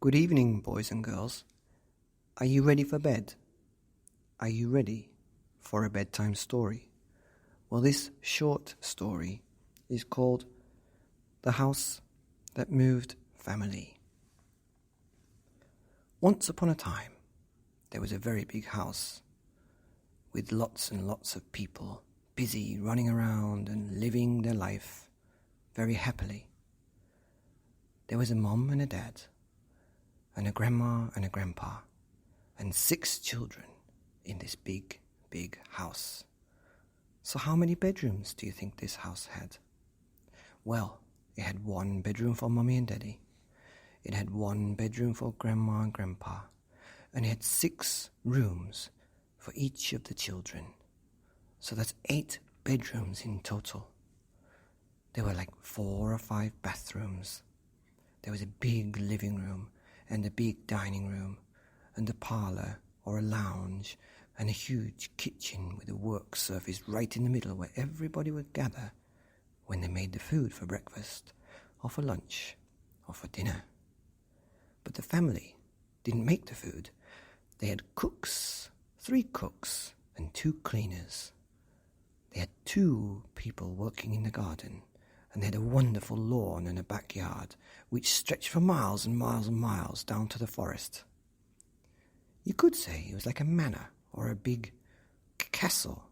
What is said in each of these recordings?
Good evening, boys and girls. Are you ready for bed? Are you ready for a bedtime story? Well, this short story is called The House That Moved Family. Once upon a time, there was a very big house with lots and lots of people busy running around and living their life very happily. There was a mom and a dad, and a grandma and a grandpa, and 6 children in this big, big house. So how many bedrooms do you think this house had? Well, it had 1 bedroom for Mummy and Daddy. It had 1 bedroom for Grandma and Grandpa. And it had 6 rooms for each of the children. So that's 8 bedrooms in total. There were like 4 or 5 bathrooms. There was a big living room and a big dining room and a parlour or a lounge and a huge kitchen with a work surface right in the middle where everybody would gather when they made the food for breakfast or for lunch or for dinner. But the family didn't make the food. They had cooks, 3 cooks and 2 cleaners. They had 2 people working in the garden, and they had a wonderful lawn and a backyard which stretched for miles and miles and miles down to the forest. You could say it was like a manor or a big castle.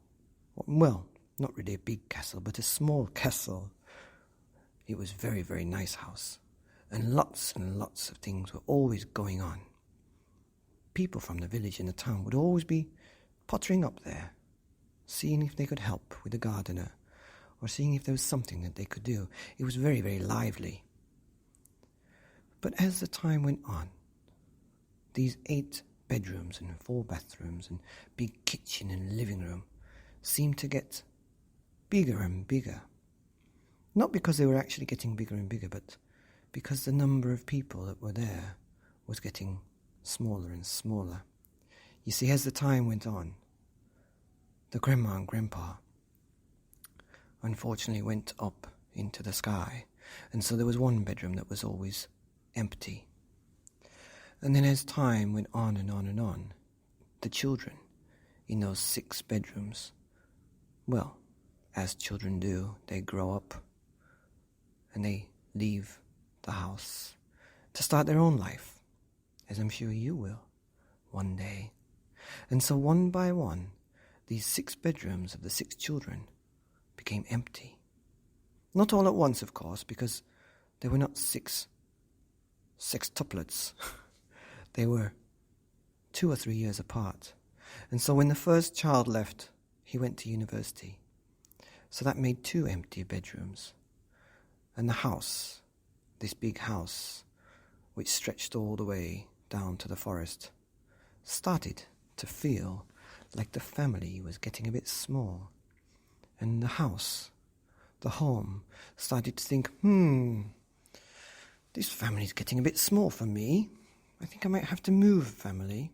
Well, not really a big castle, but a small castle. It was a very, very nice house, and lots of things were always going on. People from the village and the town would always be pottering up there, seeing if they could help with the gardener, or seeing if there was something that they could do. It was very, very lively. But as the time went on, these 8 bedrooms and 4 bathrooms and big kitchen and living room seemed to get bigger and bigger. Not because they were actually getting bigger and bigger, but because the number of people that were there was getting smaller and smaller. You see, as the time went on, the grandma and grandpa unfortunately went up into the sky, and so there was 1 bedroom that was always empty. And then as time went on and on and on, the children in those 6 bedrooms, well, as children do, they grow up and they leave the house to start their own life, as I'm sure you will one day. And so one by one, these 6 bedrooms of the 6 children became empty. Not all at once, of course, because they were not 6 sextuplets. They were 2 or 3 years apart. And so when the first child left, he went to university. So that made 2 empty bedrooms. And the house, this big house, which stretched all the way down to the forest, started to feel like the family was getting a bit small. And the house, the home, started to think, this family's getting a bit small for me. I think I might have to move family.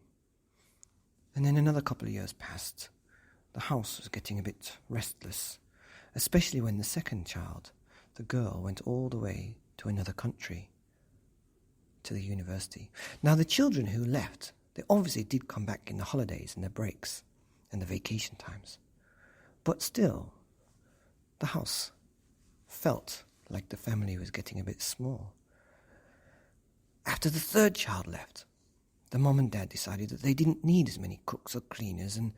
And then another couple of years passed. The house was getting a bit restless, especially when the second child, the girl, went all the way to another country, to the university. Now, the children who left, they obviously did come back in the holidays and the breaks and the vacation times. But still, the house felt like the family was getting a bit small. After the third child left, the mom and dad decided that they didn't need as many cooks or cleaners, and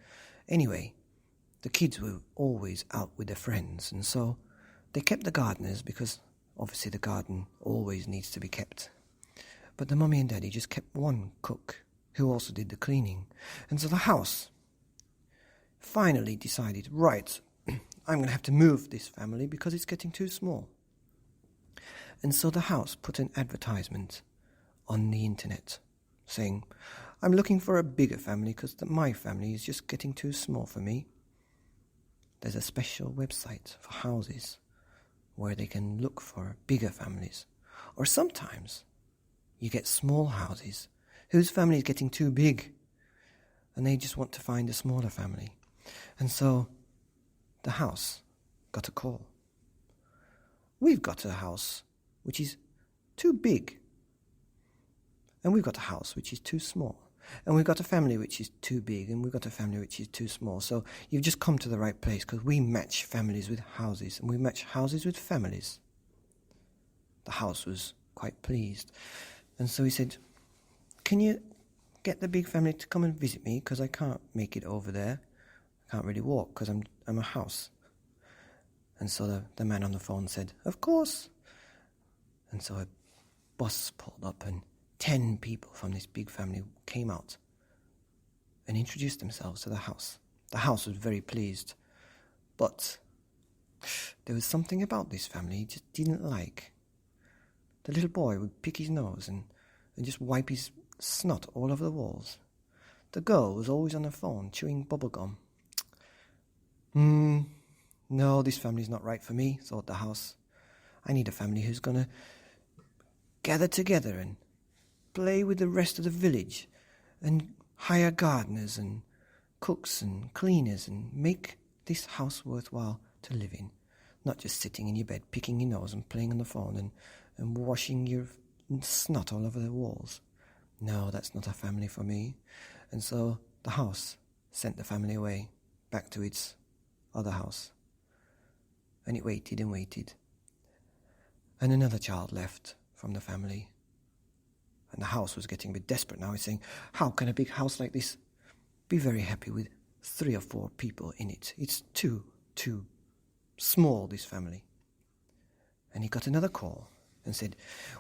anyway, the kids were always out with their friends, and so they kept the gardeners because obviously the garden always needs to be kept. But the mummy and daddy just kept 1 cook who also did the cleaning. And so the house finally decided, right, I'm going to have to move this family because it's getting too small. And so the house put an advertisement on the internet saying, I'm looking for a bigger family because my family is just getting too small for me. There's a special website for houses where they can look for bigger families. Or sometimes you get small houses whose family is getting too big and they just want to find a smaller family. And so the house got a call. We've got a house which is too big And we've got a house which is too small. And we've got a family which is too big, and we've got a family which is too small. So you've just come to the right place, because we match families with houses, and we match houses with families. The house was quite pleased. And so he said, can you get the big family to come and visit me, because I can't make it over there. I can't really walk because I'm a house. And so the man on the phone said, of course. And so a bus pulled up, and 10 people from this big family came out and introduced themselves to the house. The house was very pleased, but there was something about this family he just didn't like. The little boy would pick his nose and just wipe his snot all over the walls. The girl was always on the phone chewing bubblegum. No, this family's not right for me, thought the house. I need a family who's going to gather together and play with the rest of the village and hire gardeners and cooks and cleaners and make this house worthwhile to live in. Not just sitting in your bed, picking your nose and playing on the phone and washing your snot all over the walls. No, that's not a family for me. And so the house sent the family away, back to its other house. And it waited and waited. And another child left from the family. And the house was getting a bit desperate now. It's saying, how can a big house like this be very happy with 3 or 4 people in it? It's too small, this family. And he got another call and said,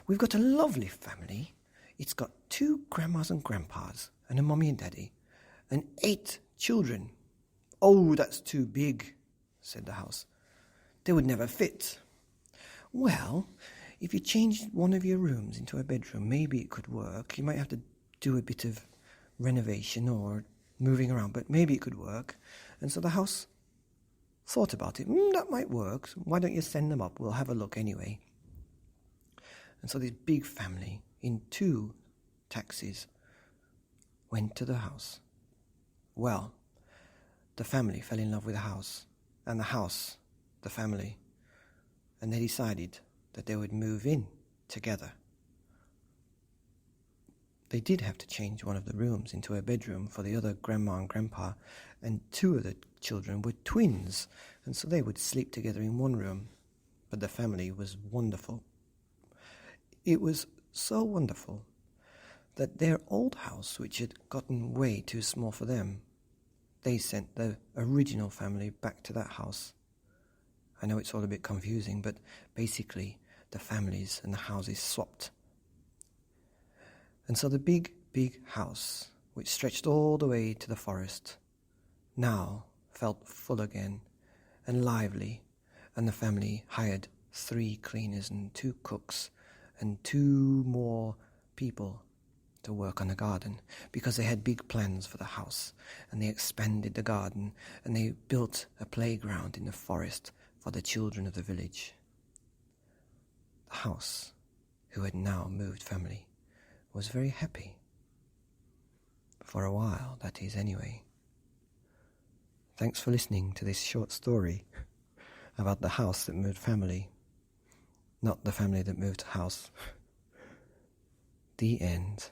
we've got a lovely family. It's got 2 grandmas and grandpas and a mommy and daddy and 8 children. Oh, that's too big, said the house. They would never fit. Well, if you changed one of your rooms into a bedroom, maybe it could work. You might have to do a bit of renovation or moving around, but maybe it could work. And so the house thought about it. That might work. Why don't you send them up? We'll have a look anyway. And so this big family in 2 taxis went to the house. Well, the family fell in love with the house, and the house, the family, and they decided that they would move in together. They did have to change one of the rooms into a bedroom for the other grandma and grandpa, and 2 of the children were twins, and so they would sleep together in one room. But the family was wonderful. It was so wonderful that their old house, which had gotten way too small for them, they sent the original family back to that house. I know it's all a bit confusing, but basically the families and the houses swapped. And so the big house, which stretched all the way to the forest, now felt full again and lively, and the family hired 3 cleaners and 2 cooks and 2 more people to work on the garden, because they had big plans for the house, and they expanded the garden, and they built a playground in the forest for the children of the village. The house, who had now moved family, was very happy. For a while, that is, anyway. Thanks for listening to this short story about the house that moved family, not the family that moved house. The end.